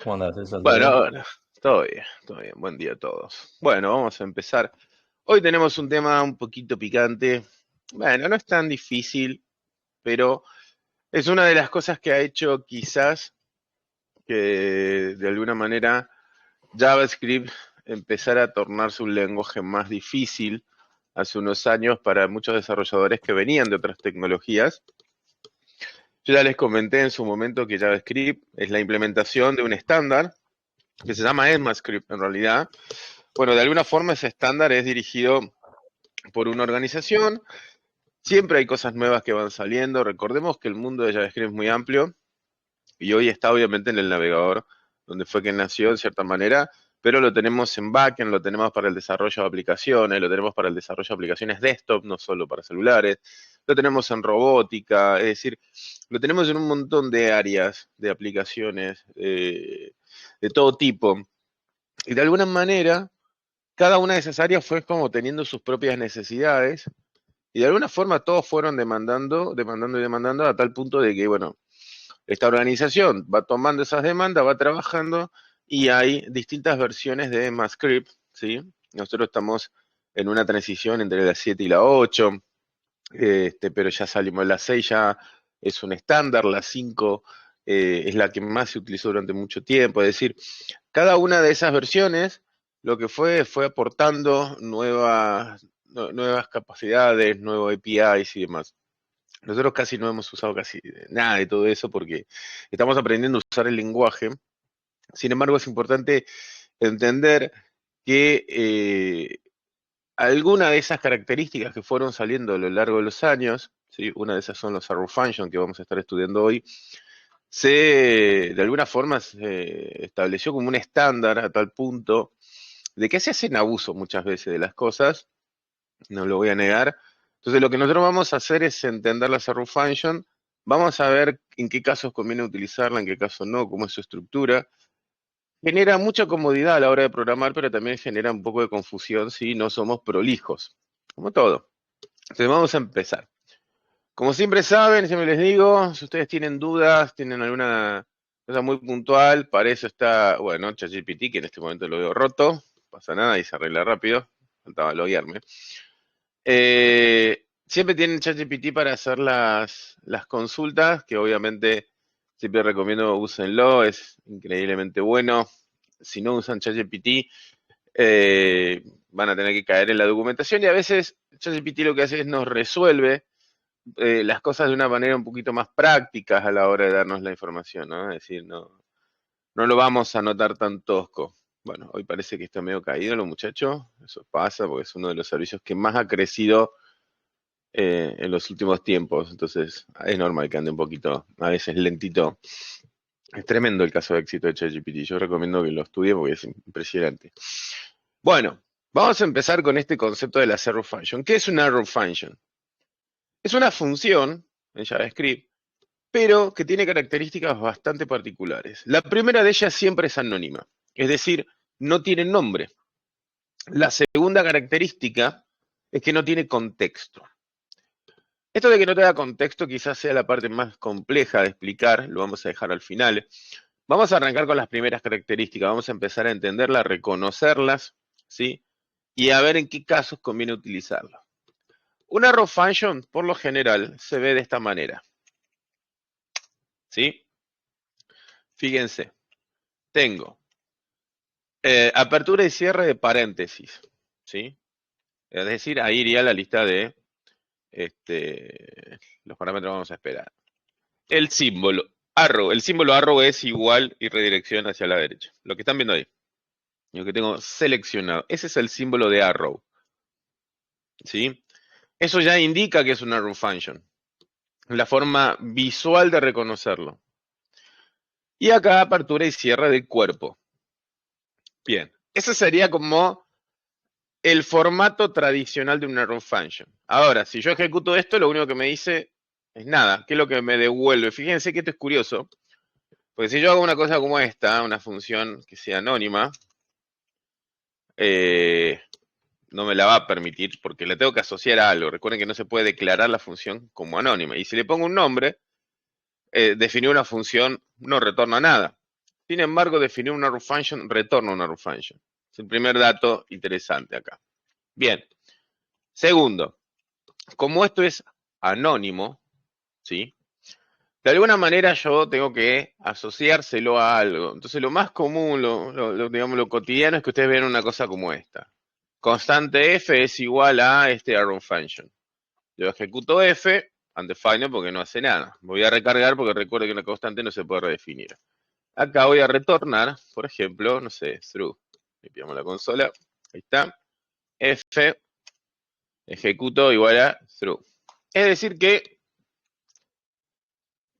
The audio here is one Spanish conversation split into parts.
¿Cómo andás, César? ¿Todo bien? Bueno, todo bien, todo bien. Buen día a todos. Bueno, vamos a empezar. Hoy tenemos un tema un poquito picante. Bueno, no es tan difícil, pero es una de las cosas que ha hecho quizás que de alguna manera JavaScript empezara a tornarse un lenguaje más difícil hace unos años para muchos desarrolladores que venían de otras tecnologías. Yo ya les comenté en su momento que JavaScript es la implementación de un estándar que se llama ECMAScript en realidad. Bueno, de alguna forma ese estándar es dirigido por una organización. Siempre hay cosas nuevas que van saliendo. Recordemos que el mundo de JavaScript es muy amplio y hoy está obviamente en el navegador, donde fue que nació en cierta manera, pero lo tenemos en backend, lo tenemos para el desarrollo de aplicaciones, lo tenemos para el desarrollo de aplicaciones desktop, no solo para celulares, lo tenemos en robótica, es decir, lo tenemos en un montón de áreas de aplicaciones de todo tipo. Y de alguna manera, cada una de esas áreas fue como teniendo sus propias necesidades y de alguna forma todos fueron demandando, demandando y demandando a tal punto de que, bueno, esta organización va tomando esas demandas, va trabajando y hay distintas versiones de ECMAScript, ¿sí? Nosotros estamos en una transición entre la 7 y la 8, pero ya salimos, la 6 ya es un estándar, la 5 es la que más se utilizó durante mucho tiempo, es decir, cada una de esas versiones lo que fue aportando nuevas capacidades, nuevos APIs y demás. Nosotros casi no hemos usado casi nada de todo eso porque estamos aprendiendo a usar el lenguaje. Sin embargo, es importante entender que alguna de esas características que fueron saliendo a lo largo de los años, ¿sí? Una de esas son los arrow functions que vamos a estar estudiando hoy, de alguna forma se estableció como un estándar a tal punto de que se hacen abuso muchas veces de las cosas, no lo voy a negar. Entonces lo que nosotros vamos a hacer es entender la arrow function, vamos a ver en qué casos conviene utilizarla, en qué casos no, cómo es su estructura. Genera mucha comodidad a la hora de programar, pero también genera un poco de confusión si no somos prolijos, como todo. Entonces vamos a empezar. Como siempre saben, siempre les digo, si ustedes tienen dudas, tienen alguna cosa muy puntual, para eso está, bueno, ChatGPT, que en este momento lo veo roto, no pasa nada y se arregla rápido, faltaba loguearme. Siempre tienen ChatGPT para hacer las consultas, que obviamente siempre recomiendo úsenlo, es increíblemente bueno. Si no usan ChatGPT, van a tener que caer en la documentación y a veces ChatGPT lo que hace es nos resuelve las cosas de una manera un poquito más práctica a la hora de darnos la información, ¿no? Es decir, no lo vamos a notar tan tosco. Bueno, hoy parece que está medio caído los muchachos, eso pasa porque es uno de los servicios que más ha crecido en los últimos tiempos, entonces es normal que ande un poquito, a veces lentito. Es tremendo el caso de éxito de ChatGPT, yo recomiendo que lo estudie porque es impresionante. Bueno, vamos a empezar con este concepto de la arrow function. ¿Qué es una arrow function? Es una función en JavaScript, pero que tiene características bastante particulares. La primera de ellas siempre es anónima, es decir, no tiene nombre. La segunda característica es que no tiene contexto. Esto de que no te da contexto quizás sea la parte más compleja de explicar, lo vamos a dejar al final. Vamos a arrancar con las primeras características, vamos a empezar a entenderlas, reconocerlas, ¿sí? Y a ver en qué casos conviene utilizarlas. Una arrow function, por lo general, se ve de esta manera, ¿sí? Fíjense, tengo apertura y cierre de paréntesis, ¿sí? Es decir, ahí iría la lista de los parámetros que vamos a esperar. El símbolo arrow es igual y redirección hacia la derecha. Lo que están viendo ahí, lo que tengo seleccionado, ese es el símbolo de arrow, ¿sí? Eso ya indica que es una arrow function, la forma visual de reconocerlo. Y acá apertura y cierre del cuerpo. Bien, ese sería como el formato tradicional de una arrow function. Ahora, si yo ejecuto esto, lo único que me dice es nada. ¿Qué es lo que me devuelve? Fíjense que esto es curioso, porque si yo hago una cosa como esta, una función que sea anónima, eh, no me la va a permitir porque le tengo que asociar a algo. Recuerden que no se puede declarar la función como anónima. Y si le pongo un nombre, definir una función no retorna nada. Sin embargo, definir una root function retorna una root function. Es el primer dato interesante acá. Bien. Segundo, como esto es anónimo, ¿sí? De alguna manera yo tengo que asociárselo a algo. Entonces lo más común, digamos, lo cotidiano es que ustedes vean una cosa como esta. Constante f es igual a este arrow function. Yo ejecuto f, undefined porque no hace nada. Voy a recargar porque recuerdo que una constante no se puede redefinir. Acá voy a retornar, por ejemplo, no sé, through. Limpiamos la consola. Ahí está. F, ejecuto igual a through. Es decir que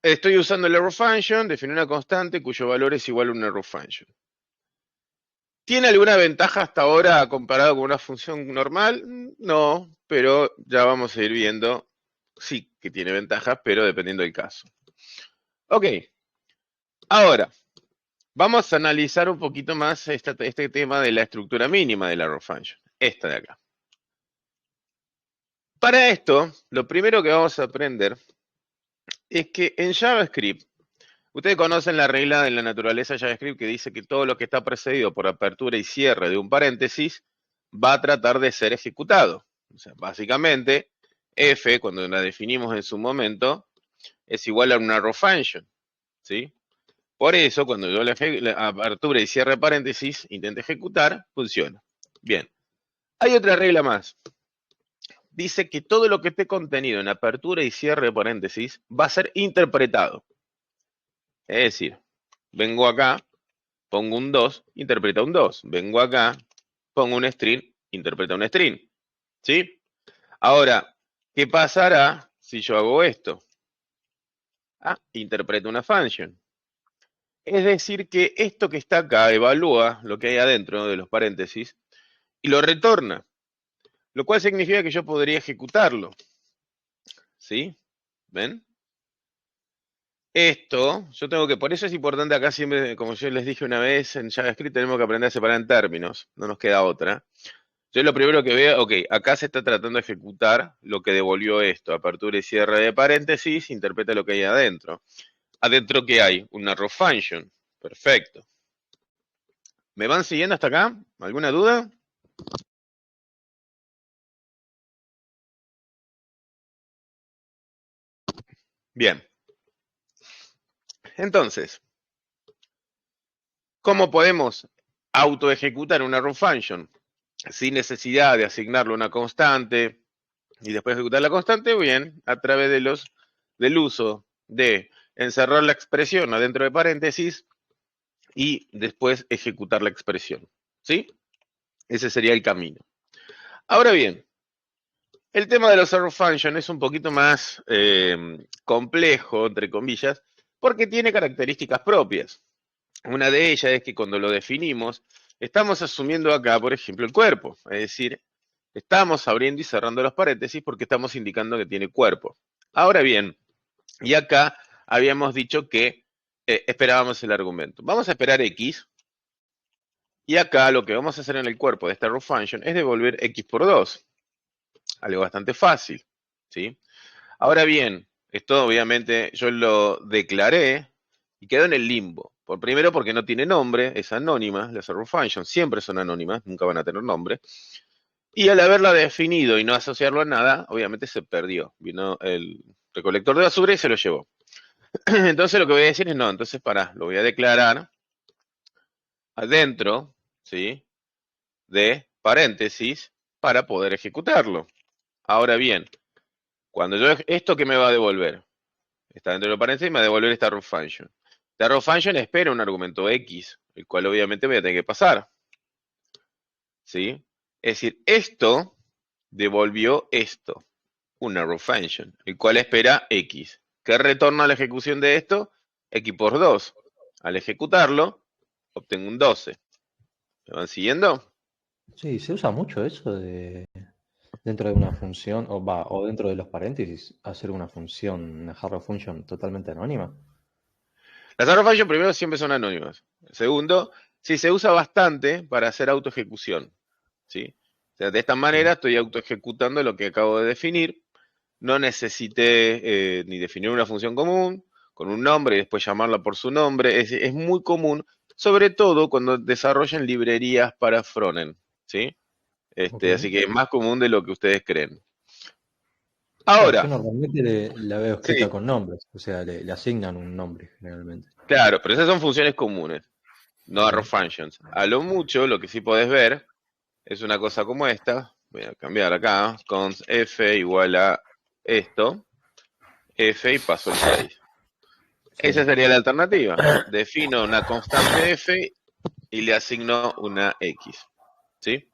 estoy usando el arrow function, definí una constante cuyo valor es igual a un arrow function. ¿Tiene alguna ventaja hasta ahora comparado con una función normal? No, pero ya vamos a ir viendo. Sí que tiene ventajas, pero dependiendo del caso. Ok, ahora vamos a analizar un poquito más este tema de la estructura mínima del arrow function. Esta de acá. Para esto, lo primero que vamos a aprender es que en JavaScript, ustedes conocen la regla de la naturaleza de JavaScript que dice que todo lo que está precedido por apertura y cierre de un paréntesis va a tratar de ser ejecutado. O sea, básicamente, f, cuando la definimos en su momento, es igual a una arrow function, ¿sí? Por eso, cuando yo la apertura y cierre de paréntesis intento ejecutar, funciona. Bien. Hay otra regla más. Dice que todo lo que esté contenido en apertura y cierre de paréntesis va a ser interpretado. Es decir, vengo acá, pongo un 2, interpreta un 2. Vengo acá, pongo un string, interpreta un string. ¿Sí? Ahora, ¿qué pasará si yo hago esto? Ah, interpreta una function. Es decir, que esto que está acá evalúa lo que hay adentro de los paréntesis y lo retorna. Lo cual significa que yo podría ejecutarlo. ¿Sí? ¿Ven? Esto, yo tengo que, por eso es importante acá siempre, como yo les dije una vez, en JavaScript tenemos que aprender a separar en términos, no nos queda otra. Yo lo primero que veo, ok, acá se está tratando de ejecutar lo que devolvió esto, apertura y cierre de paréntesis, interpreta lo que hay adentro. ¿Adentro qué hay? Una row function. Perfecto. ¿Me van siguiendo hasta acá? ¿Alguna duda? Bien. Entonces, ¿cómo podemos autoejecutar una row function sin necesidad de asignarle una constante y después ejecutar la constante? Bien, a través del uso de encerrar la expresión adentro de paréntesis y después ejecutar la expresión. ¿Sí? Ese sería el camino. Ahora bien, el tema de los arrow functions es un poquito más complejo, entre comillas, porque tiene características propias. Una de ellas es que cuando lo definimos, estamos asumiendo acá, por ejemplo, el cuerpo. Es decir, estamos abriendo y cerrando los paréntesis porque estamos indicando que tiene cuerpo. Ahora bien, y acá habíamos dicho que esperábamos el argumento. Vamos a esperar X. Y acá lo que vamos a hacer en el cuerpo de esta row function es devolver X por 2. Algo bastante fácil. ¿Sí? Ahora bien, esto obviamente yo lo declaré y quedó en el limbo. Primero porque no tiene nombre, es anónima, las arrow functions siempre son anónimas, nunca van a tener nombre. Y al haberla definido y no asociarlo a nada, obviamente se perdió. Vino el recolector de basura y se lo llevó. Entonces lo que voy a decir es no, entonces lo voy a declarar adentro, ¿sí? De paréntesis para poder ejecutarlo. Ahora bien, cuando yo, ¿esto qué me va a devolver? Está dentro de los paréntesis y me va a devolver esta arrow function. Esta arrow function espera un argumento X, el cual obviamente voy a tener que pasar. ¿Sí? Es decir, esto devolvió esto, una arrow function, el cual espera X. ¿Qué retorna la ejecución de esto? X por 2. Al ejecutarlo, obtengo un 12. ¿Me van siguiendo? Sí, se usa mucho eso de dentro de una función, o dentro de los paréntesis, hacer una función, una arrow function totalmente anónima. Las arrow functions primero siempre son anónimas. Segundo, sí se usa bastante para hacer autoejecución. ¿Sí? O sea, de esta manera estoy autoejecutando lo que acabo de definir. No necesité ni definir una función común con un nombre y después llamarla por su nombre. Es muy común sobre todo cuando desarrollan librerías para frontend, ¿sí? Ok. Así que es más común de lo que ustedes creen. Claro, yo Ahora, normalmente la veo escrita sí, con nombres, o sea, le asignan un nombre generalmente. claro, pero esas son funciones comunes, no Ok. arrow functions. A lo mucho, lo que sí podés ver es una cosa como esta. Voy a cambiar acá, const f igual a esto, f y paso el 6. Sí. Esa sería la alternativa. Defino una constante f y le asigno una x. ¿Sí?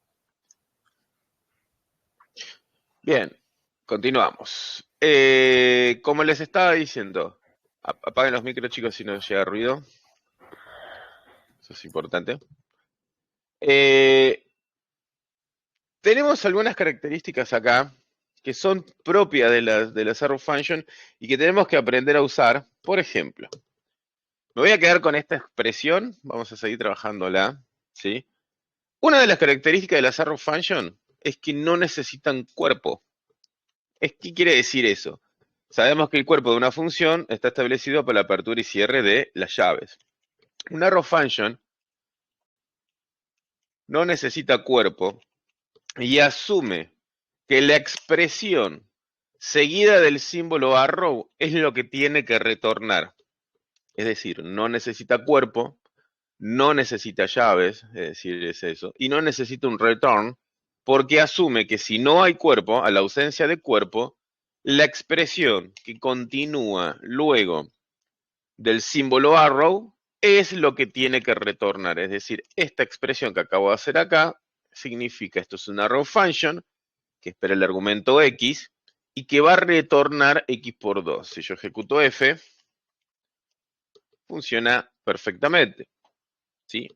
Bien, continuamos. Como les estaba diciendo, apaguen los micros, chicos, si no llega ruido. Eso es importante. Eh, Tenemos algunas características acá que son propias de las arrow function y que tenemos que aprender a usar. Por ejemplo, me voy a quedar con esta expresión, vamos a seguir trabajándola, ¿sí? Una de las características de las arrow function es que no necesitan cuerpo. ¿Qué quiere decir eso? Sabemos que el cuerpo de una función está establecido por la apertura y cierre de las llaves. Una arrow function no necesita cuerpo y asume que la expresión seguida del símbolo arrow es lo que tiene que retornar. Es decir, no necesita cuerpo, no necesita llaves, es decir, es eso, y no necesita un return, porque asume que si no hay cuerpo, a la ausencia de cuerpo, la expresión que continúa luego del símbolo arrow es lo que tiene que retornar. Es decir, esta expresión que acabo de hacer acá significa, esto es una arrow function, que espera el argumento x, y que va a retornar x por 2. Si yo ejecuto f, funciona perfectamente, ¿sí?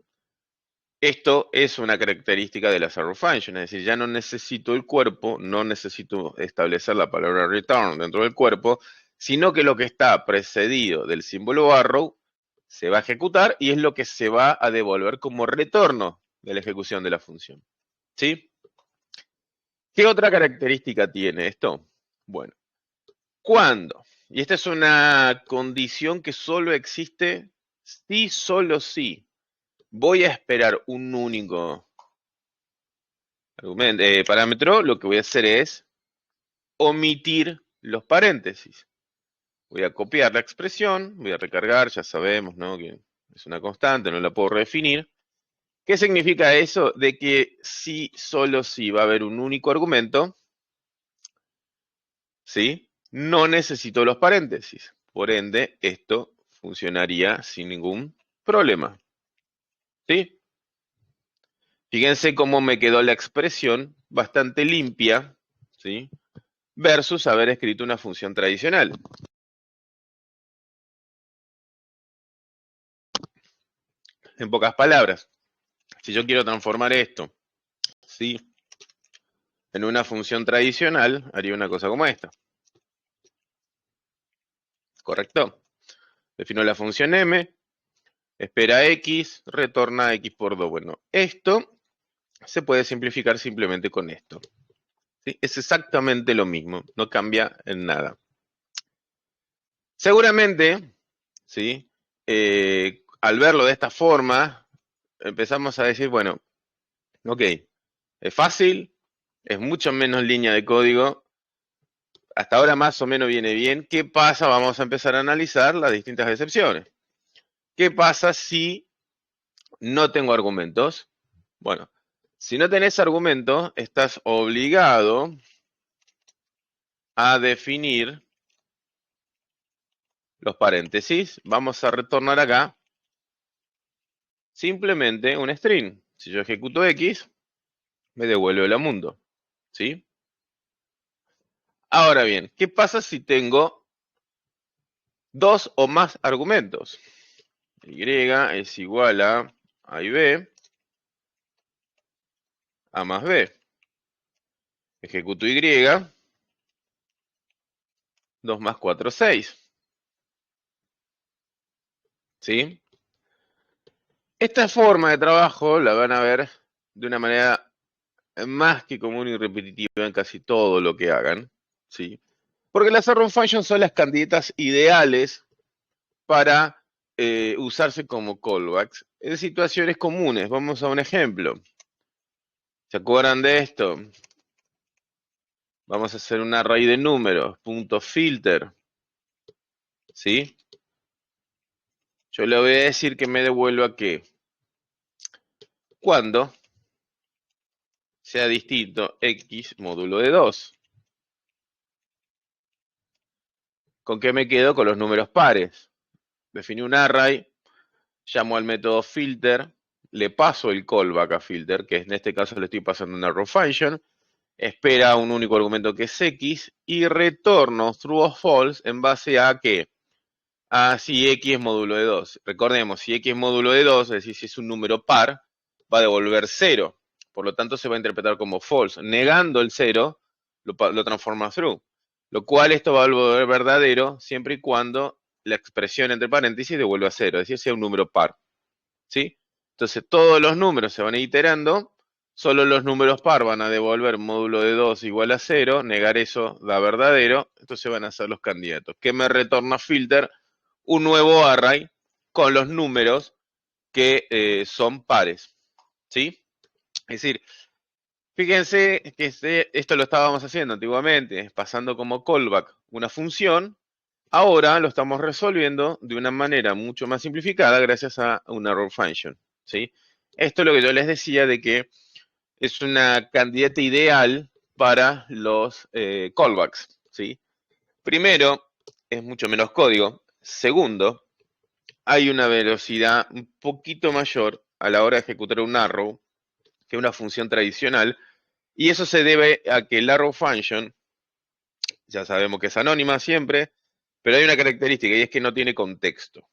Esto es una característica de las arrow function, es decir, ya no necesito el cuerpo, no necesito establecer la palabra return dentro del cuerpo, sino que lo que está precedido del símbolo arrow se va a ejecutar y es lo que se va a devolver como retorno de la ejecución de la función, ¿sí? ¿Qué otra característica tiene esto? Bueno, cuando, y esta es una condición que solo existe si, solo si, voy a esperar un único parámetro, lo que voy a hacer es omitir los paréntesis. Voy a copiar la expresión, voy a recargar, ya sabemos, ¿no? Que es una constante, no la puedo redefinir. ¿Qué significa eso? De que si, solo si va a haber un único argumento, ¿sí? No necesito los paréntesis. Por ende, esto funcionaría sin ningún problema. ¿Sí? Fíjense cómo me quedó la expresión bastante limpia, ¿sí? Versus haber escrito una función tradicional. En pocas palabras, si yo quiero transformar esto, ¿sí?, en una función tradicional, haría una cosa como esta. ¿Correcto? Defino la función m, espera x, retorna x por 2. Bueno, esto se puede simplificar simplemente con esto. ¿Sí? Es exactamente lo mismo, no cambia en nada. Seguramente, ¿sí?, al verlo de esta forma, empezamos a decir, bueno, ok, es fácil, es mucho menos línea de código, hasta ahora más o menos viene bien. ¿Qué pasa? Vamos a empezar a analizar las distintas excepciones. ¿Qué pasa si no tengo argumentos? Bueno, si no tenés argumentos, estás obligado a definir los paréntesis. Vamos a retornar acá simplemente un string. Si yo ejecuto X, me devuelve el mundo, ¿sí? Ahora bien, ¿qué pasa si tengo dos o más argumentos? Y es igual a y b, a más b. Ejecuto y, 2 más 4, 6. ¿Sí? Esta forma de trabajo la van a ver de una manera más que común y repetitiva en casi todo lo que hagan, ¿sí? Porque las arrow functions son las candidatas ideales para usarse como callbacks en situaciones comunes. Vamos a un ejemplo. ¿Se acuerdan de esto? Vamos a hacer un array de números, punto filter, ¿sí? Yo le voy a decir que me devuelva que cuando sea distinto x módulo de 2. ¿Con qué me quedo? Con los números pares. Definí un array, llamo al método filter, le paso el callback a filter, que en este caso le estoy pasando una row function, espera un único argumento que es x y retorno true o false en base a ¿qué? A si x es módulo de 2. Recordemos, si x es módulo de 2, es decir, si es un número par, va a devolver 0. Por lo tanto, se va a interpretar como false. Negando el 0, lo transforma a true. Lo cual esto va a volver verdadero siempre y cuando la expresión entre paréntesis devuelva a 0, es decir, sea un número par. ¿Sí? Entonces, todos los números se van a ir iterando. Solo los números par van a devolver módulo de 2 igual a 0. Negar eso da verdadero. Entonces van a ser los candidatos. ¿Qué me retorna filter? Un nuevo array con los números que son pares. ¿Sí? Es decir, fíjense que esto lo estábamos haciendo antiguamente, pasando como callback una función. Ahora lo estamos resolviendo de una manera mucho más simplificada gracias a una row function. ¿Sí? Esto es lo que yo les decía de que es una candidata ideal para los callbacks. ¿Sí? Primero, es mucho menos código. Segundo, hay una velocidad un poquito mayor a la hora de ejecutar un arrow que una función tradicional, y eso se debe a que el arrow function, ya sabemos que es anónima siempre, pero hay una característica y es que no tiene contexto.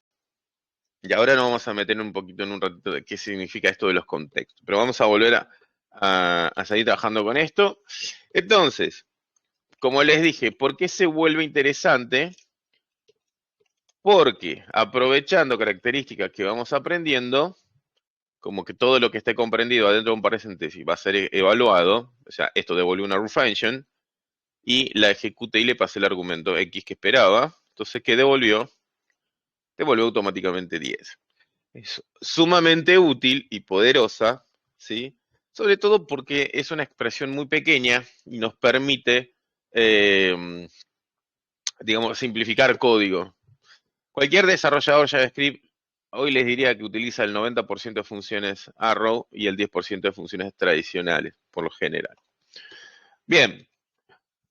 Y ahora nos vamos a meter un poquito en un ratito de qué significa esto de los contextos, pero vamos a volver a seguir trabajando con esto. Entonces, como les dije, ¿por qué se vuelve interesante? Porque aprovechando características que vamos aprendiendo, como que todo lo que esté comprendido adentro de un paréntesis va a ser evaluado, o sea, esto devuelve una row function, y la ejecuté y le pasé el argumento x que esperaba, entonces, ¿qué devolvió? Devolvió automáticamente 10. Es sumamente útil y poderosa, ¿sí? Sobre todo porque es una expresión muy pequeña y nos permite, digamos, simplificar código. Cualquier desarrollador JavaScript hoy les diría que utiliza el 90% de funciones arrow y el 10% de funciones tradicionales, por lo general. Bien,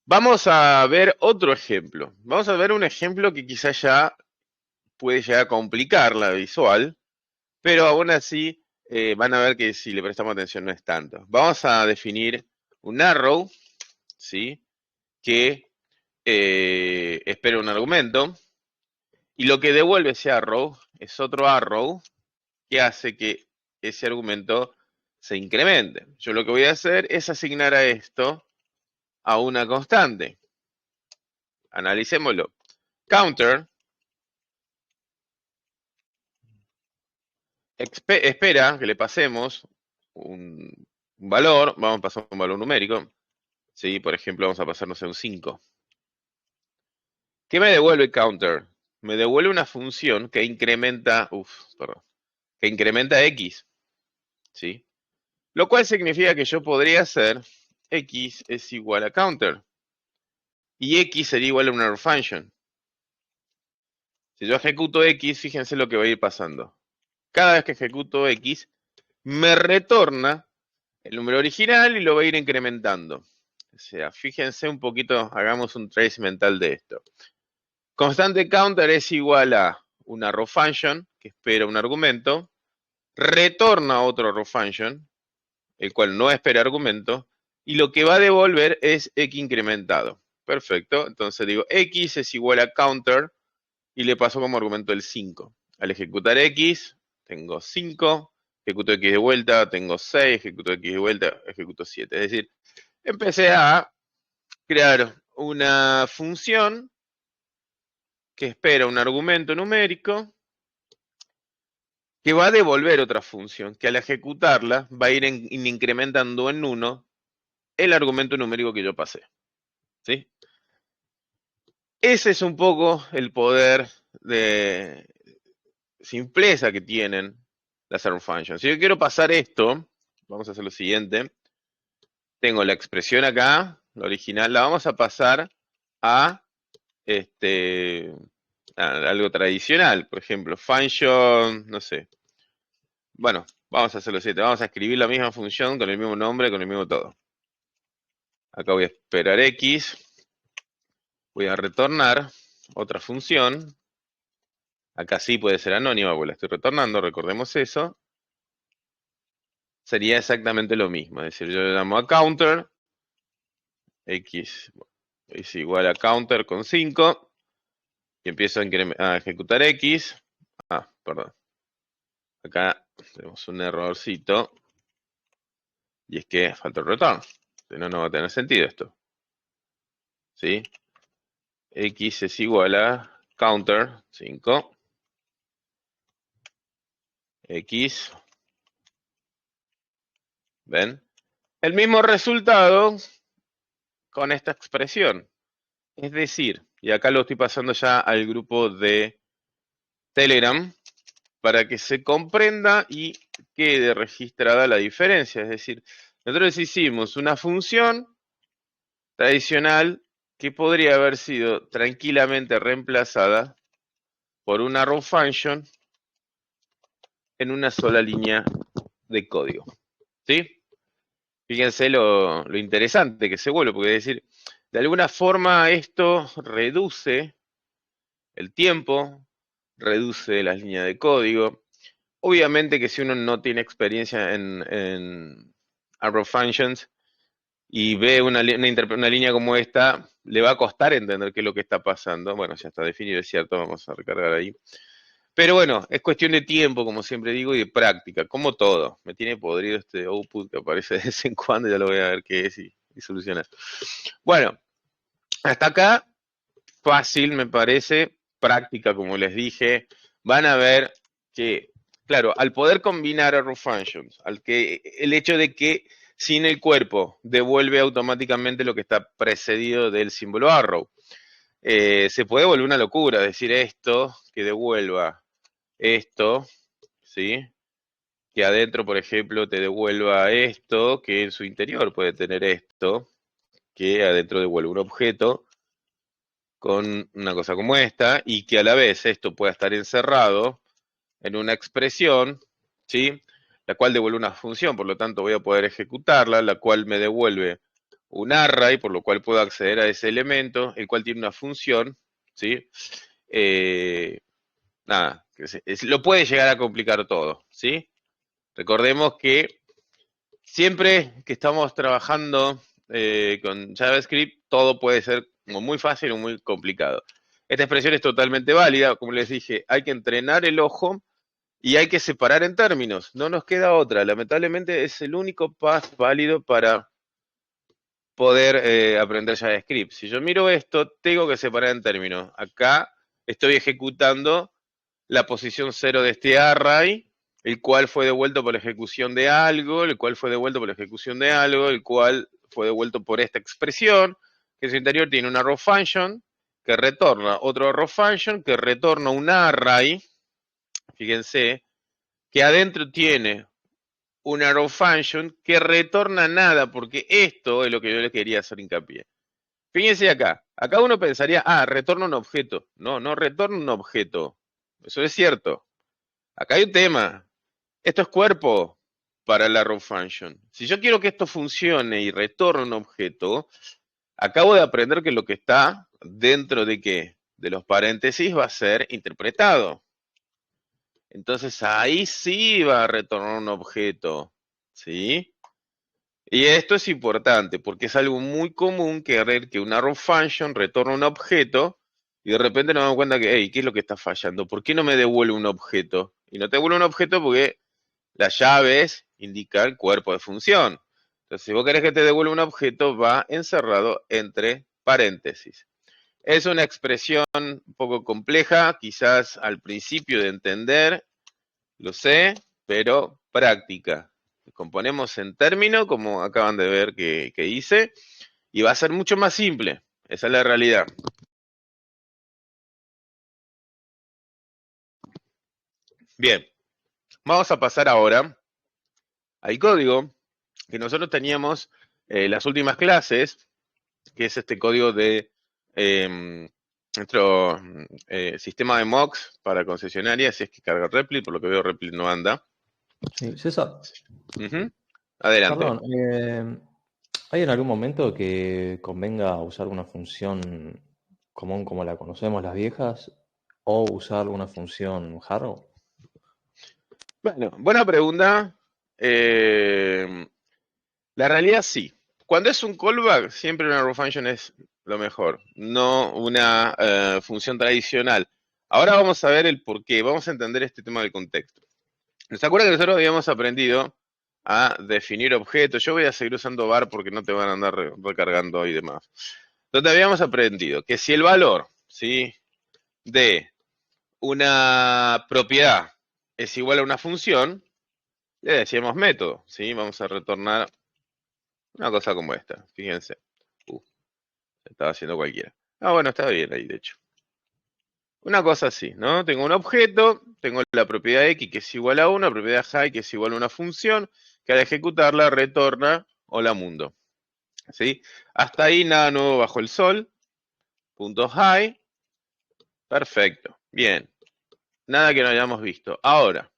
vamos a ver otro ejemplo. Vamos a ver un ejemplo que quizás ya puede llegar a complicar la visual, pero aún así van a ver que si le prestamos atención no es tanto. Vamos a definir un arrow, ¿sí? Que espera un argumento, y lo que devuelve ese arrow es otro arrow que hace que ese argumento se incremente. Yo lo que voy a hacer es asignar a esto a una constante. Analicémoslo. Counter espera que le pasemos un valor, vamos a pasar un valor numérico, ¿sí? Por ejemplo, vamos a pasarnos a un 5. ¿Qué me devuelve counter? Me devuelve una función que incrementa, que incrementa x, ¿sí? Lo cual significa que yo podría hacer x es igual a counter, y x sería igual a una row function. Si yo ejecuto x, fíjense lo que va a ir pasando. Cada vez que ejecuto x, me retorna el número original y lo va a ir incrementando. O sea, fíjense un poquito, hagamos un trace mental de esto. Constante counter es igual a una row function, que espera un argumento, retorna otro row function, el cual no espera argumento, y lo que va a devolver es x incrementado. Perfecto, entonces digo x es igual a counter, y le paso como argumento el 5. Al ejecutar x, tengo 5, ejecuto x de vuelta, tengo 6, ejecuto x de vuelta, ejecuto 7. Es decir, empecé a crear una función que espera un argumento numérico que va a devolver otra función, que al ejecutarla va a ir incrementando en 1 el argumento numérico que yo pasé. ¿Sí? Ese es un poco el poder de simpleza que tienen las arrow functions. Si yo quiero pasar esto, vamos a hacer lo siguiente. Tengo la expresión acá, la original, la vamos a pasar a algo tradicional. Por ejemplo, function, no sé. Bueno, vamos a hacer lo siguiente. Vamos a escribir la misma función con el mismo nombre, con el mismo todo. Acá voy a esperar X. Voy a retornar otra función. Acá sí puede ser anónima porque la estoy retornando, recordemos eso. Sería exactamente lo mismo. Es decir, yo le llamo a counter. X es igual a counter con 5. Y empiezo a ejecutar X. Ah, perdón. Acá tenemos un errorcito. Y es que falta el return. Si no, no va a tener sentido esto. ¿Sí? X es igual a counter 5. X. ¿Ven? El mismo resultado con esta expresión. Es decir, y acá lo estoy pasando ya al grupo de Telegram para que se comprenda y quede registrada la diferencia. Es decir, nosotros hicimos una función tradicional que podría haber sido tranquilamente reemplazada por una arrow function en una sola línea de código. ¿Sí? Fíjense lo interesante que se vuelve, porque es decir, de alguna forma esto reduce el tiempo, reduce las líneas de código. Obviamente que si uno no tiene experiencia en arrow functions y ve una línea como esta, le va a costar entender qué es lo que está pasando. Bueno, ya está definido, es cierto, vamos a recargar ahí. Pero bueno, es cuestión de tiempo, como siempre digo, y de práctica, como todo. Me tiene podrido este output que aparece de vez en cuando, ya lo voy a ver qué es y solucionar. Bueno, hasta acá, fácil me parece, práctica, como les dije. Van a ver que, claro, al poder combinar arrow functions, el hecho de que sin el cuerpo devuelve automáticamente lo que está precedido del símbolo arrow, se puede volver una locura decir esto, que devuelva esto, ¿sí? Que adentro, por ejemplo, te devuelva esto, que en su interior puede tener esto, que adentro devuelve un objeto con una cosa como esta, y que a la vez esto pueda estar encerrado en una expresión, ¿sí? La cual devuelve una función, por lo tanto voy a poder ejecutarla, la cual me devuelve un array, por lo cual puedo acceder a ese elemento, el cual tiene una función, ¿sí? Nada, lo puede llegar a complicar todo, ¿sí? Recordemos que siempre que estamos trabajando con JavaScript, todo puede ser como muy fácil o muy complicado. Esta expresión es totalmente válida, como les dije, hay que entrenar el ojo y hay que separar en términos, no nos queda otra. Lamentablemente es el único path válido para poder aprender JavaScript. Si yo miro esto, tengo que separar en términos. Acá estoy ejecutando la posición 0 de este array, el cual fue devuelto por la ejecución de algo, el cual fue devuelto por la ejecución de algo, el cual fue devuelto por esta expresión, que en su interior tiene una arrow function, que retorna otro arrow function, que retorna un array, fíjense, que adentro tiene una arrow function que retorna nada, porque esto es lo que yo les quería hacer hincapié. Fíjense acá, acá uno pensaría, retorna un objeto. No, no retorna un objeto. Eso es cierto. Acá hay un tema. Esto es cuerpo para la arrow function. Si yo quiero que esto funcione y retorne un objeto, acabo de aprender que lo que está dentro de qué? De los paréntesis va a ser interpretado. Entonces ahí sí va a retornar un objeto, ¿sí? Y esto es importante porque es algo muy común que una arrow function retorna un objeto y de repente nos damos cuenta que, hey, ¿qué es lo que está fallando? ¿Por qué no me devuelve un objeto? Y no te devuelve un objeto porque las llaves indican cuerpo de función. Entonces, si vos querés que te devuelva un objeto, va encerrado entre paréntesis. Es una expresión un poco compleja, quizás al principio de entender, lo sé, pero práctica. Componemos en término, como acaban de ver que hice, y va a ser mucho más simple. Esa es la realidad. Bien, vamos a pasar ahora al código que nosotros teníamos las últimas clases, que es este código de nuestro sistema de mocks para concesionarias, si es que carga Replit, por lo que veo Replit no anda. Sí, César, Adelante. perdón, ¿hay en algún momento que convenga usar una función común como la conocemos las viejas o usar una función Haro? Bueno, buena pregunta. La realidad sí. Cuando es un callback, siempre una row function es lo mejor, no una función tradicional. Ahora vamos a ver el por qué, vamos a entender este tema del contexto. ¿Se acuerdan que nosotros habíamos aprendido a definir objetos? Yo voy a seguir usando var porque no te van a andar recargando y demás. Entonces habíamos aprendido que si el valor, ¿sí?, de una propiedad es igual a una función, le decíamos método, ¿sí? Vamos a retornar una cosa como esta, fíjense. Estaba haciendo cualquiera. Ah, bueno, está bien ahí, de hecho. Una cosa así, ¿no? Tengo un objeto, tengo la propiedad x que es igual a 1, la propiedad high que es igual a una función, que al ejecutarla retorna hola mundo. ¿Sí? Hasta ahí nada nuevo bajo el sol. Punto high. Perfecto. Bien. Nada que no hayamos visto. Ahora,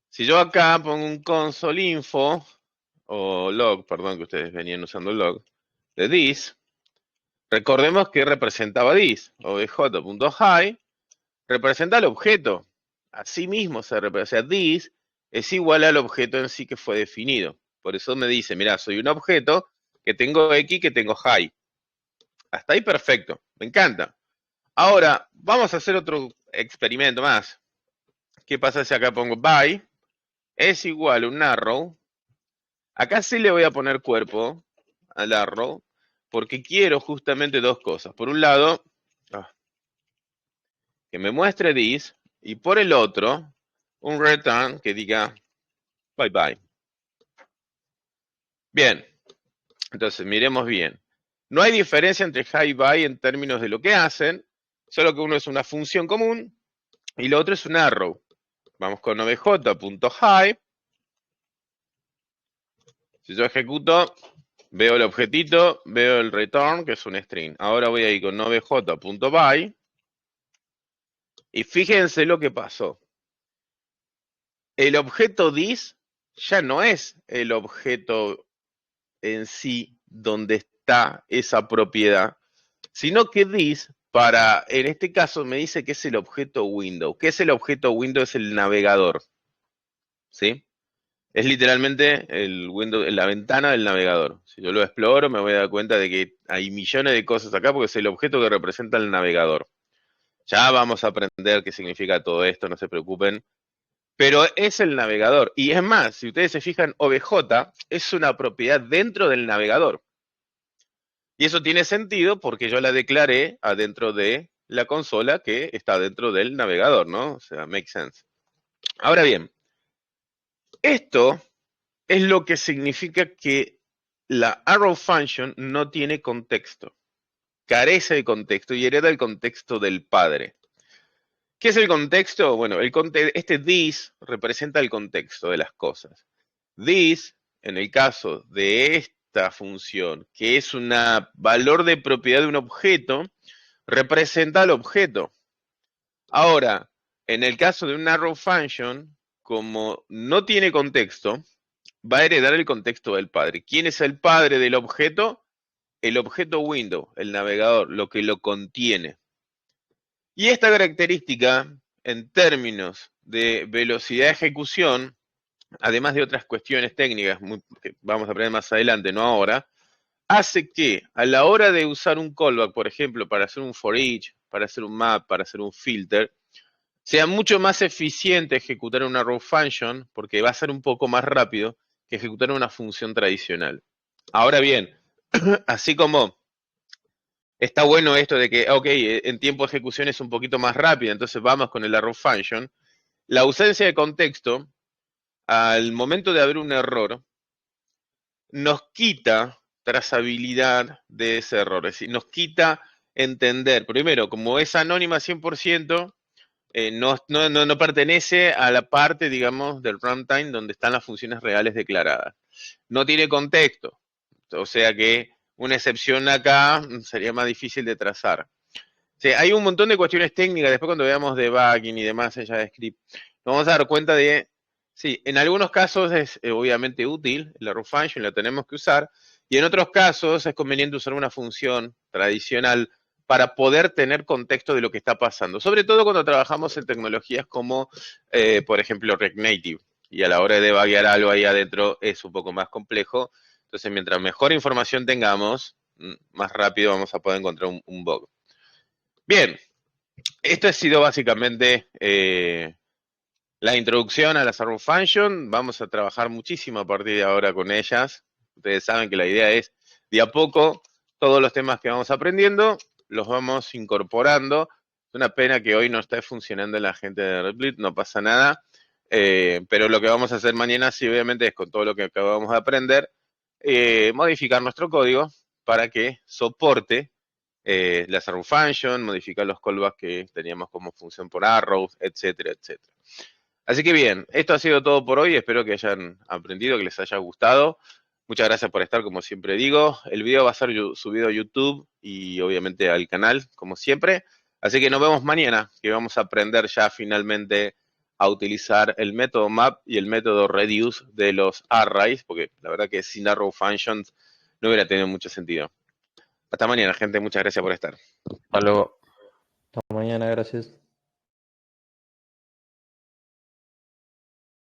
si yo acá pongo un console info, o log, perdón que ustedes venían usando log, de this, recordemos que representaba this, obj.high, representa el objeto. Así mismo se representa, this es igual al objeto en sí que fue definido. Por eso me dice, mira, soy un objeto que tengo x, que tengo high. Hasta ahí perfecto, me encanta. Ahora, vamos a hacer otro experimento más. ¿Qué pasa si acá pongo by? Es igual a un arrow. Acá sí le voy a poner cuerpo al arrow, porque quiero justamente dos cosas. Por un lado, que me muestre this, y por el otro, un return que diga bye bye. Bien, entonces miremos bien. No hay diferencia entre high y bye en términos de lo que hacen, solo que uno es una función común y lo otro es un arrow. Vamos con obj.high. Si yo ejecuto, veo el objetito, veo el return, que es un string. Ahora voy a ir con obj.by y fíjense lo que pasó. El objeto this ya no es el objeto en sí donde está esa propiedad, sino que this, en este caso me dice que es el objeto window. ¿Qué es el objeto window? Es el navegador, ¿sí? Es literalmente la ventana del navegador. Si yo lo exploro, me voy a dar cuenta de que hay millones de cosas acá porque es el objeto que representa el navegador. Ya vamos a aprender qué significa todo esto, no se preocupen. Pero es el navegador. Y es más, si ustedes se fijan, OBJ es una propiedad dentro del navegador. Y eso tiene sentido porque yo la declaré adentro de la consola que está dentro del navegador, ¿no? O sea, make sense. Ahora bien, esto es lo que significa que la arrow function no tiene contexto. Carece de contexto y hereda el contexto del padre. ¿Qué es el contexto? Bueno, este this representa el contexto de las cosas. This, en el caso de esta función, que es un valor de propiedad de un objeto, representa al objeto. Ahora, en el caso de un arrow function, como no tiene contexto, va a heredar el contexto del padre. ¿Quién es el padre del objeto? El objeto window, el navegador, lo que lo contiene. Y esta característica, en términos de velocidad de ejecución, además de otras cuestiones técnicas que vamos a aprender más adelante, no ahora, hace que a la hora de usar un callback, por ejemplo, para hacer un for each, para hacer un map, para hacer un filter, sea mucho más eficiente ejecutar una row function, porque va a ser un poco más rápido que ejecutar una función tradicional. Ahora bien, así como está bueno esto de que, ok, en tiempo de ejecución es un poquito más rápido, entonces vamos con el arrow function, la ausencia de contexto, al momento de haber un error, nos quita trazabilidad de ese error, es decir, nos quita entender, primero, como es anónima 100%, no pertenece a la parte, digamos, del runtime donde están las funciones reales declaradas. No tiene contexto, o sea que una excepción acá sería más difícil de trazar. Sí, hay un montón de cuestiones técnicas, después cuando veamos debugging y demás en JavaScript, nos vamos a dar cuenta de, sí, en algunos casos es obviamente útil, la root function la tenemos que usar, y en otros casos es conveniente usar una función tradicional para poder tener contexto de lo que está pasando, sobre todo cuando trabajamos en tecnologías como, por ejemplo, React Native, y a la hora de debuggear algo ahí adentro es un poco más complejo, entonces mientras mejor información tengamos, más rápido vamos a poder encontrar un bug. Bien, esto ha sido básicamente la introducción a las Arrow Function. Vamos a trabajar muchísimo a partir de ahora con ellas. Ustedes saben que la idea es, de a poco, todos los temas que vamos aprendiendo, los vamos incorporando. Es una pena que hoy no esté funcionando la gente de Replit, no pasa nada. Pero lo que vamos a hacer mañana, sí, obviamente, es con todo lo que acabamos de aprender, modificar nuestro código para que soporte las arrow function, modificar los callbacks que teníamos como función por arrows, etcétera, etcétera. Así que bien, esto ha sido todo por hoy. Espero que hayan aprendido, que les haya gustado. Muchas gracias por estar, como siempre digo. El video va a ser subido a YouTube y obviamente al canal, como siempre. Así que nos vemos mañana, que vamos a aprender ya finalmente a utilizar el método map y el método reduce de los arrays, porque la verdad que sin arrow functions no hubiera tenido mucho sentido. Hasta mañana, gente. Muchas gracias por estar. Hasta luego. Hasta mañana, gracias.